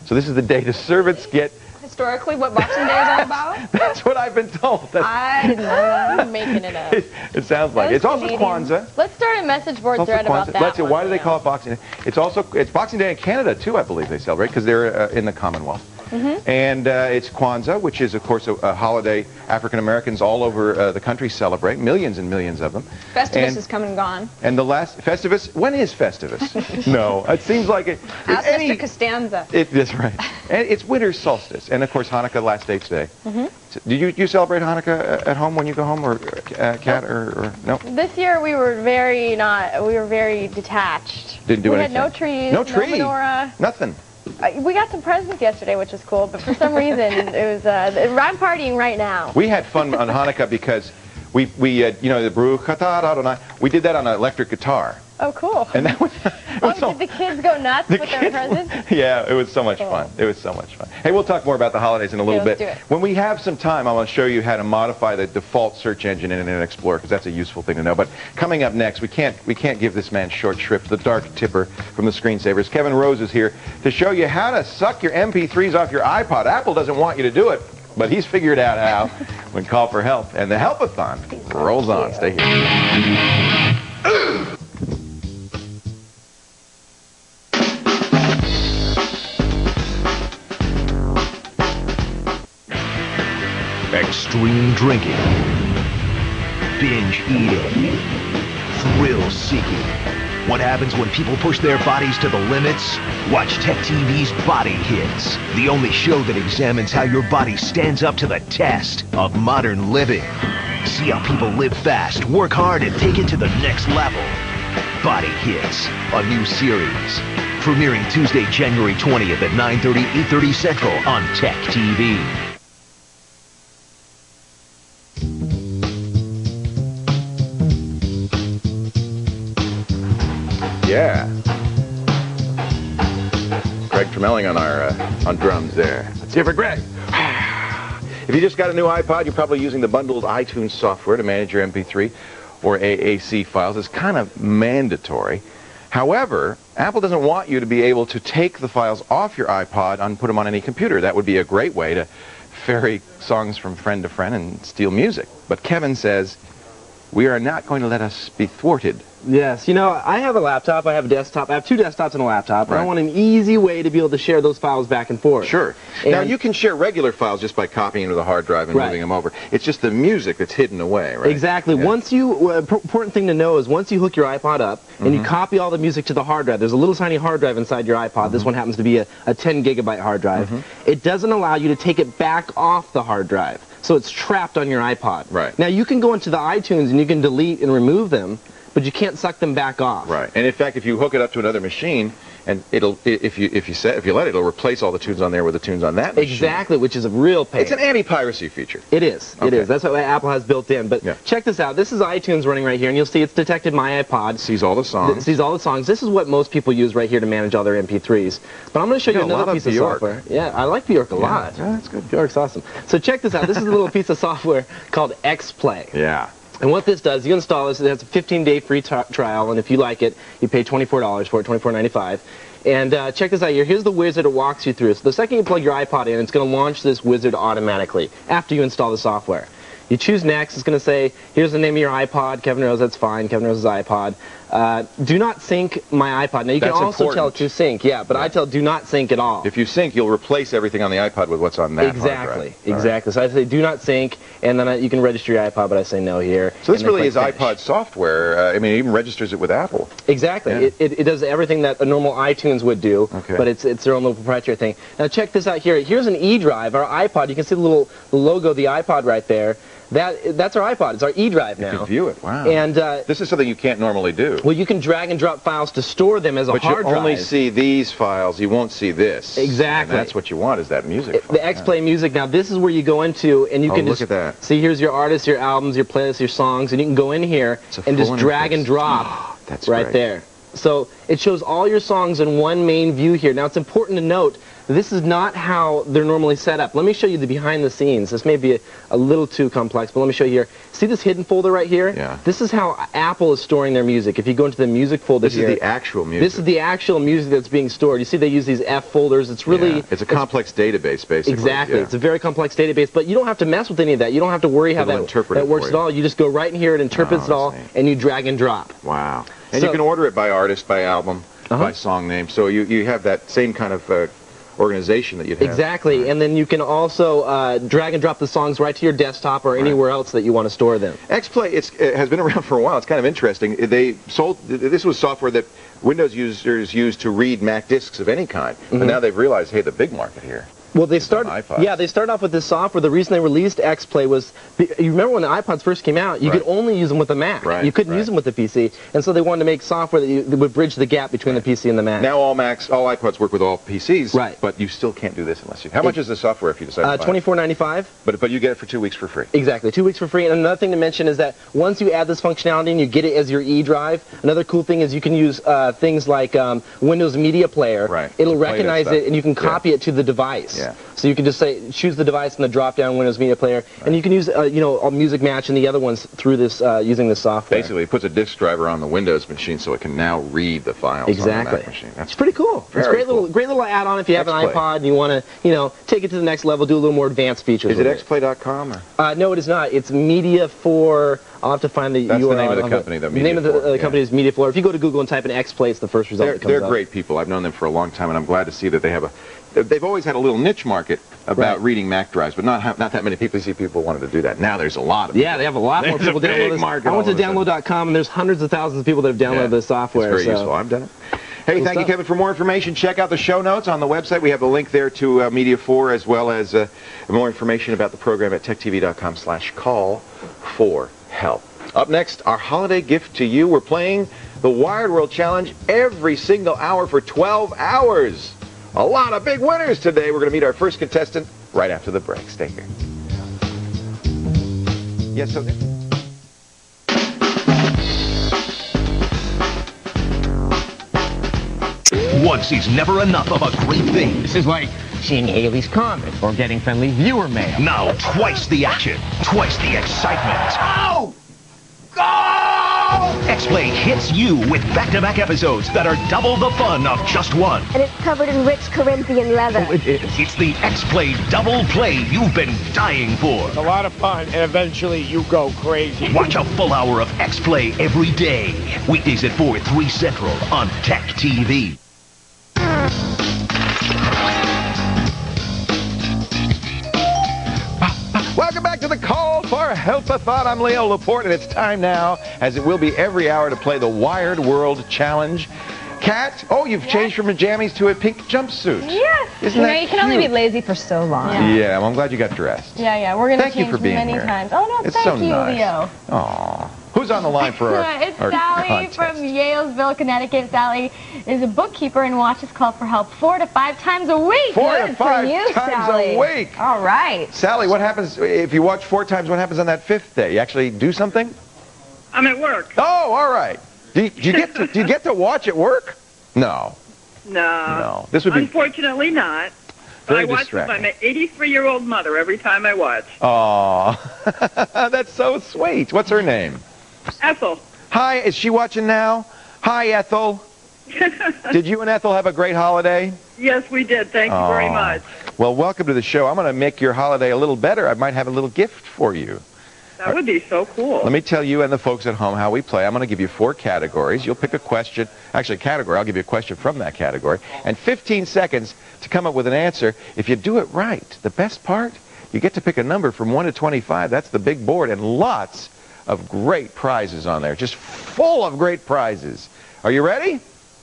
A: So this is the day the servants get...
H: Historically, what Boxing Day is all about?
A: That's what I've been told.
C: I didn't know that. I'm making it up.
A: It sounds like it. It's also Kwanzaa.
C: Let's start a message board thread about that.
A: Why do they call it Boxing Day? It's Boxing Day in Canada, too, I believe they celebrate, because they're in the Commonwealth. And it's Kwanzaa, which is, of course, a holiday African Americans all over the country celebrate. Millions and millions of them.
H: Festivus is come and gone.
A: And the last Festivus, when is Festivus? No, it seems like it.
H: Ask Mr. Costanza.
A: That's right. And it's winter solstice, and of course Hanukkah, last day today. Do you celebrate Hanukkah at home when you go home, or Kat, or no?
C: This year we were very detached.
A: Didn't do anything. We
C: had no trees,
A: no menorah, nothing.
C: We got some presents yesterday, which was cool, but for some reason it was. I'm partying right now.
A: We had fun on Hanukkah because we you know, the Baruch Atah Adonai. We did that on an electric guitar.
C: Oh, cool.
A: And that was.
C: Did the kids go nuts with their presents?
A: Yeah, it was so much fun. It was so much fun. Hey, we'll talk more about the holidays in a little bit.
C: Let's do it.
A: When we have some time, I want to show you how to modify the default search engine in Internet Explorer, because that's a useful thing to know. But coming up next, we can't give this man short shrift. The dark tipper from the screensavers, Kevin Rose, is here to show you how to suck your MP3s off your iPod. Apple doesn't want you to do it, but he's figured out how when called for help. And the Help-A-Thon rolls on. Stay here.
E: Extreme drinking, binge eating, thrill seeking. What happens when people push their bodies to the limits? Watch Tech TV's Body Hits, the only show that examines how your body stands up to the test of modern living. See how people live fast, work hard, and take it to the next level. Body Hits, a new series. Premiering Tuesday, January 20th at 9:30, 8:30 Central on Tech TV.
A: Yeah. Greg Tremelling on our on drums there. Let's hear for Greg. If you just got a new iPod, you're probably using the bundled iTunes software to manage your MP3 or AAC files. It's kind of mandatory. However, Apple doesn't want you to be able to take the files off your iPod and put them on any computer. That would be a great way to ferry songs from friend to friend and steal music. But Kevin says, we are not going to let us be thwarted.
B: Yes, you know, I have a laptop, I have a desktop, I have 2 desktops and a laptop, and
A: Right.
B: I want an easy way to be able to share those files back and forth.
A: Sure. Now, you can share regular files just by copying to the hard drive and moving them over. It's just the music that's hidden away, right?
B: Exactly.
A: Yeah.
B: Once you, important thing to know is once you hook your iPod up and you copy all the music to the hard drive, there's a little tiny hard drive inside your iPod. This one happens to be a 10 gigabyte hard drive. It doesn't allow you to take it back off the hard drive. So it's trapped on your iPod.
A: Right.
B: Now you can go into the iTunes and you can delete and remove them, but you can't suck them back off.
A: Right. And in fact, if you hook it up to another machine, and it'll, if you let it, it'll replace all the tunes on there with the tunes on that machine.
B: Exactly, which is a real pain.
A: It's an anti-piracy feature.
B: It is. It is. That's what Apple has built in. But check this out. This is iTunes running right here, and you'll see it's detected my iPod.
A: Sees all the songs.
B: Sees all the songs. This is what most people use right here to manage all their MP3s. But I'm going to show you another piece of software. Yeah, I like Bjork a lot.
A: Yeah, that's good.
B: Bjork's awesome. So check this out. This is a little piece of software called XPlay.
A: Yeah.
B: And what this does, you install this. It has a 15-day free trial, and if you like it, you pay $24 for it, $24.95. And check this out here. Here's the wizard it walks you through. So the second you plug your iPod in, it's going to launch this wizard automatically after you install the software. You choose next. It's going to say, here's the name of your iPod. Kevin knows that's fine. Kevin knows his iPod. Do not sync my iPod. Now, you can also tell it to sync, but I tell do not sync at all.
A: If you sync, you'll replace everything on the iPod with what's on that hard drive.
B: Exactly. So I say do not sync, and then you can register your iPod, but I say no here.
A: So this really is iPod software. I mean, it even registers it with Apple.
B: Exactly.
A: Yeah.
B: It does everything that a normal iTunes would do, but it's their own little proprietary thing. Now check this out here. Here's an E drive, our iPod. You can see the logo of the iPod right there. That's our iPod. It's our E drive now.
A: You can view it. Wow.
B: And
A: this is something you can't normally do.
B: Well, you can drag and drop files to store them as a hard drive.
A: But you only see these files. You won't see this.
B: Exactly.
A: And that's what you want, is that music file.
B: The XPlay music. Now this is where you go into and you can
A: look
B: just
A: at that.
B: See, here's your artists, your albums, your playlists, your songs, and you can go in here and just drag and drop right there. So it shows all your songs in one main view here. Now it's important to note this is not how they're normally set up. Let me show you the behind the scenes. This may be a little too complex, but let me show you here. See this hidden folder right here?
A: Yeah.
B: This is how Apple is storing their music. If you go into the music folder here.
A: This is the actual music.
B: This is the actual music that's being stored. You see they use these F folders. It's really...
A: It's a complex database, basically.
B: Exactly. It's a very complex database, but you don't have to mess with any of that. You don't have to worry how that works at all. You just go right in here, it interprets it all, and you drag and drop.
A: Wow. And you can order it by artist, by album, by song name. So you have that same kind of organization that you'd have.
B: Exactly. And then you can also drag and drop the songs right to your desktop or anywhere else that you want to store them.
A: XPlay it has been around for a while. It's kind of interesting. This was software that Windows users used to read Mac discs of any kind. But now they've realized, hey, the big market here.
B: Well, they started off with this software. The reason they released XPlay was, you remember when the iPods first came out, you could only use them with the Mac. You couldn't use them with the PC. And so they wanted to make software that would bridge the gap between the PC and the Mac.
A: Now all iPods work with all PCs, but you still can't do this unless you... How much is the software if you decide to buy it?
B: $24.95.
A: But you get it for 2 weeks for free.
B: Exactly, 2 weeks for free. And another thing to mention is that once you add this functionality and you get it as your E drive, another cool thing is you can use things like Windows Media Player. It'll recognize it and you can copy it to the device. So you can just say, choose the device in the drop-down Windows Media Player, and you can use, a Music Match and the other ones through this, using this software.
A: Basically, it puts a disk driver on the Windows machine so it can now read the files on the Mac machine. That's
B: pretty cool. It's a great little add-on if you have an iPod and you want to, take it to the next level, do a little more advanced features.
A: Is it xplay.com?
B: No, it is not. It's Media for... I'll have to find the URL.
A: That's the name of the company, though.
B: The name of the company is Media for. If you go to Google and type in XPlay, it's the first result that comes up.
A: They're great people. I've known them for a long time, and I'm glad to see that they have they've always had a little niche market about reading Mac drives, but not that many people wanted to do that. Now there's a lot of people.
B: Yeah, they have a lot more people download this. I went to download.com, and there's hundreds of thousands of people that have downloaded this software.
A: It's very useful. I've done it. Hey, thank you, Kevin. For more information, check out the show notes on the website. We have a link there to Media 4, as well as more information about the program at techtv.com/call4help. Up next, our holiday gift to you. We're playing the Wired World Challenge every single hour for 12 hours. A lot of big winners today. We're going to meet our first contestant right after the break. Stay here. Yes, so...
E: once is never enough of a great thing.
P: This is like seeing Haley's Comet or getting friendly viewer mail.
E: Now, twice the action, twice the excitement.
O: Go! Go!
E: X-Play hits you with back-to-back episodes that are double the fun of just one.
Q: And it's covered in rich Corinthian leather.
E: Oh, it is. It's the X-Play double play you've been dying for.
R: It's a lot of fun, and eventually you go crazy.
E: Watch a full hour of X-Play every day. Weekdays at 4, 3 Central on Tech TV.
A: Welcome back to the Call for Help-A-Thon. I'm Leo Laporte, and it's time now, as it will be every hour, to play the Wired World Challenge. Kat, you've changed from your jammies to a pink jumpsuit.
H: Yes.
A: Isn't that
H: you can only be lazy for so long.
A: Yeah, well, I'm glad you got dressed.
C: Yeah, we're going to
A: Thank you
C: change
A: for being
C: many
A: here.
C: times. Oh, no,
A: It's
C: thank
A: so
C: you,
A: nice.
C: Leo.
A: Aw. Who's on the line for our
C: It's
A: our
C: Sally
A: contest?
C: from Yalesville, Connecticut. Sally is a bookkeeper and watches Call for Help 4 to 5 times a week.
A: 4 to
C: Good
A: 5
C: for you,
A: times
C: Sally.
A: a week.
H: All right.
A: Sally, what happens if you watch 4 times? What happens on that 5th day? You actually do something?
S: I'm at work.
A: Oh, all right. Do you get to watch at work? No.
S: No.
A: This would be
S: unfortunately not. But
A: very
S: I watch
A: distracting.
S: with my 83-year-old mother every time I watch.
A: Aw, that's so sweet. What's her name?
S: Ethel.
A: Hi, is she watching now? Hi, Ethel. Did you and Ethel have a great holiday?
S: Yes, we did. Thank you very much.
A: Well, welcome to the show. I'm going to make your holiday a little better. I might have a little gift for you.
S: That would be so cool.
A: Let me tell you and the folks at home how we play. I'm going to give you 4 categories. You'll pick a question. Actually, a category. I'll give you a question from that category. And 15 seconds to come up with an answer. If you do it right, the best part, you get to pick a number from 1 to 25. That's the big board. And lots of great prizes on there. Just full of great prizes. Are you ready?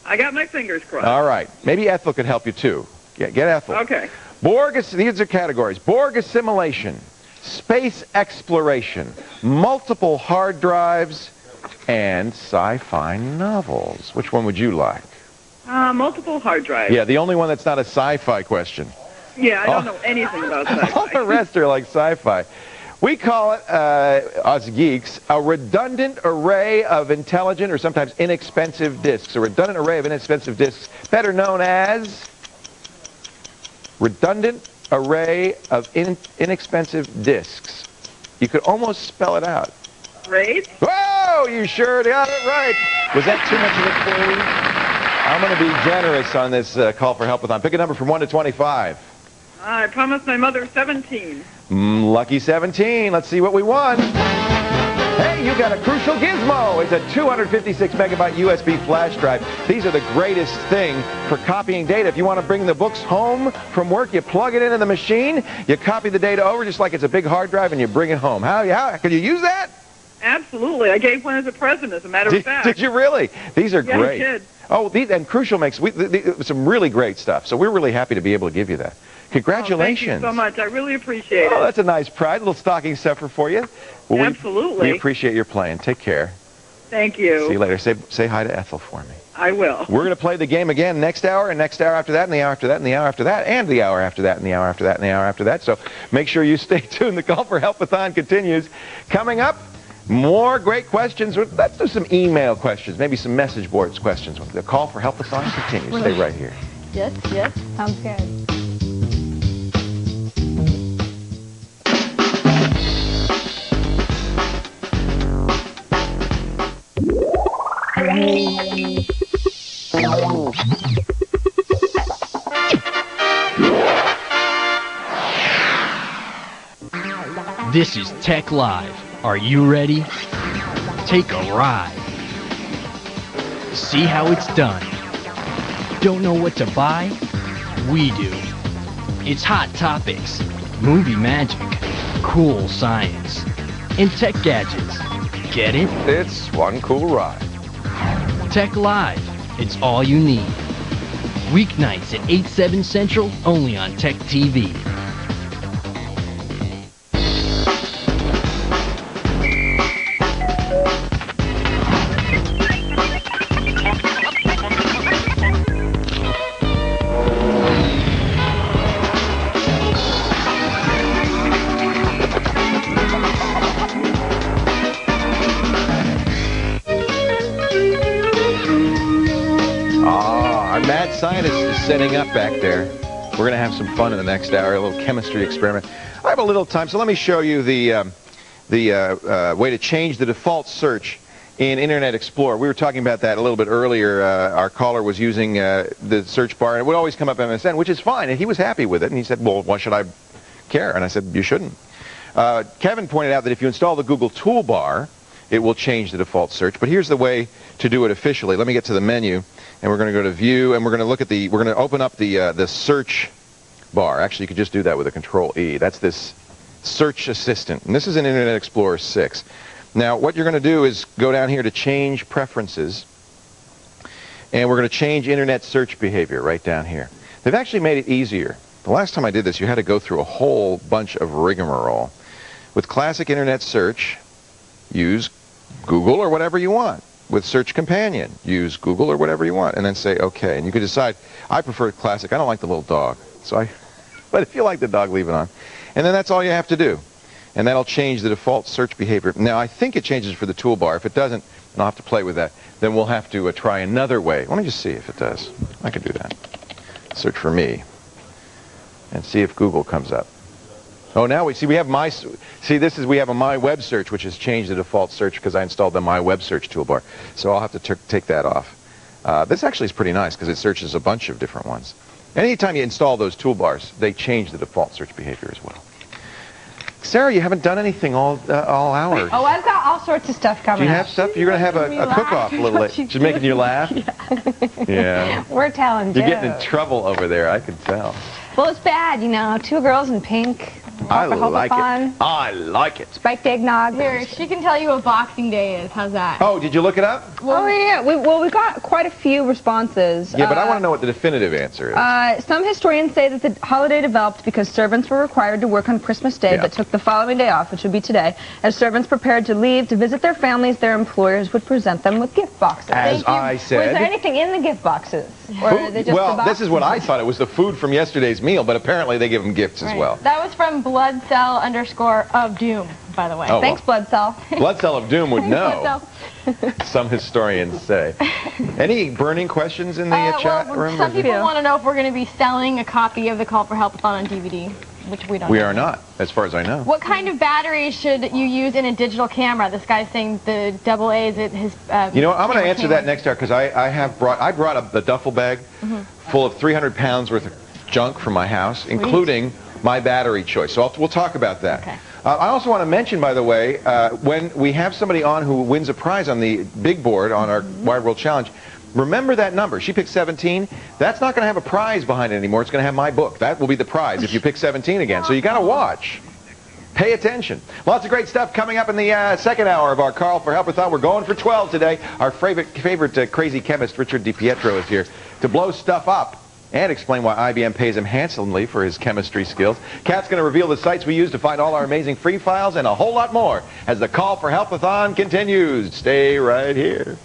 S: I got my fingers crossed.
A: All right. Maybe Ethel could help you, too. Get Ethel.
S: Okay.
A: These are categories. Borg assimilation, space exploration, multiple hard drives, and sci-fi novels. Which one would you like?
S: Multiple hard drives.
A: Yeah, the only one that's not a sci-fi question.
S: Yeah, I don't know anything about that.
A: All the rest are like sci-fi. We call it, us geeks, a redundant array of intelligent or sometimes inexpensive disks. A redundant array of inexpensive disks, better known as redundant array of inexpensive disks. You could almost spell it out.
S: Right?
A: Whoa, you sure got it right. Was that too much of a clue? I'm going to be generous on this Call for Help-A-Thon. Pick a number from 1 to 25.
S: I promised my mother 17.
A: Lucky 17. Let's see what we won. Hey, you got a crucial gizmo. It's a 256 megabyte USB flash drive. These are the greatest thing for copying data. If you want to bring the books home from work, you plug it into the machine, you copy the data over just like it's a big hard drive, and you bring it home. How could you use that?
S: Absolutely. I gave one as a present, as a matter of fact.
A: Did you really? These are great.
S: I did.
A: Oh, and Crucial makes some really great stuff. So we're really happy to be able to give you that. Congratulations.
S: Oh, thank you so much. I really appreciate it.
A: Oh, that's a nice pride. A little stocking stuffer for you. Well,
S: Absolutely.
A: We appreciate your playing. Take care.
S: Thank you.
A: See you later. Say hi to Ethel for me.
S: I will.
A: We're going to play the game again next hour, and next hour after that, and the hour after that, and the hour after that, and the hour after that, and the hour after that, and the hour after that. So make sure you stay tuned. The Call for Help-A-Thon continues. Coming up, more great questions. Let's do some email questions, maybe some message boards questions. The Call for Help-A-Thon continues. Stay right here.
C: Yes, sounds good.
T: This is Tech Live. Are you ready? Take a ride. See how it's done. Don't know what to buy? We do. It's Hot Topics, movie magic, cool science, and tech gadgets. Get it?
A: It's one cool ride.
T: Tech Live. It's all you need. Weeknights at 8, 7 Central, only on Tech TV.
A: mad scientist is setting up back there. We're going to have some fun in the next hour, a little chemistry experiment. I have a little time, so let me show you the way to change the default search in Internet Explorer. We were talking about that a little bit earlier. Our caller was using the search bar, and it would always come up MSN, which is fine, and he was happy with it, and he said, well, why should I care? And I said, you shouldn't. Kevin pointed out that if you install the Google toolbar, it will change the default search, but here's the way to do it officially. Let me get to the menu, and we're going to go to View, and we're going to look at we're going to open up the search bar. Actually, you could just do that with a Control-E. That's this Search Assistant, and this is in Internet Explorer 6. Now, what you're going to do is go down here to Change Preferences, and we're going to change Internet search behavior right down here. They've actually made it easier. The last time I did this, you had to go through a whole bunch of rigmarole. With Classic Internet Search, use Google or whatever you want. With Search Companion, use Google or whatever you want, and then say OK. And you can decide, I prefer Classic. I don't like the little dog. But if you like the dog, leave it on. And then that's all you have to do. And that'll change the default search behavior. Now, I think it changes for the toolbar. If it doesn't, and I'll have to play with that, then we'll have to try another way. Let me just see if it does. I can do that. Search for me. And see if Google comes up. Oh, now we have we have a My Web Search, which has changed the default search because I installed the My Web Search toolbar. So I'll have to take that off. This actually is pretty nice because it searches a bunch of different ones. Anytime you install those toolbars, they change the default search behavior as well. Sarah, you haven't done anything all hour.
M: Oh, I've got all sorts of stuff coming up.
A: Do you have stuff? You're going to have a cook-off a little late. She's making you laugh? Yeah.
M: We're telling jokes.
A: You're getting in trouble over there, I can tell.
M: Well, it's bad, you know. 2 girls in pink.
A: I like it. I like it.
M: Spiked eggnog.
C: Here, she can tell you what Boxing Day is. How's that?
A: Oh, did you look it up?
H: Well, yeah. We got quite a few responses.
A: Yeah, but I want to know what the definitive answer is.
H: Some historians say that the holiday developed because servants were required to work on Christmas Day, but took the following day off, which would be today. As servants prepared to leave to visit their families, their employers would present them with gift boxes.
A: As I said.
H: Was there anything in the gift boxes? Or are they just the
A: this is what I thought. It was the food from yesterday's meal, but apparently they give them gifts as well.
C: That was from Bloodcell_of Doom, by the way.
A: Oh,
C: Thanks,
H: Bloodcell.
A: Bloodcell of Doom would know. Some historians say. Any burning questions in the chat room?
C: Some people want to know if we're going to be selling a copy of the Call for Help-A-Thon on DVD, which we don't know.
A: We are not, as far as I know.
C: What kind of batteries should you use in a digital camera? This guy's saying the AA is his
A: you know what, I'm going to answer that next hour because I brought a duffel bag full of 300 pounds worth of junk from my house, including my battery choice. So we'll talk about that.
C: Okay.
A: I also want to mention, by the way, when we have somebody on who wins a prize on the big board on our Wide World Challenge, remember that number. She picked 17. That's not going to have a prize behind it anymore. It's going to have my book. That will be the prize if you pick 17 again. So you got to watch. Pay attention. Lots of great stuff coming up in the second hour of our Call for Help-A-Thon. We're going for 12 today. Our favorite crazy chemist, Richard DiPietro, is here to blow stuff up and explain why IBM pays him handsomely for his chemistry skills. Kat's going to reveal the sites we use to find all our amazing free files and a whole lot more as the Call for Help-A-Thon continues. Stay right here.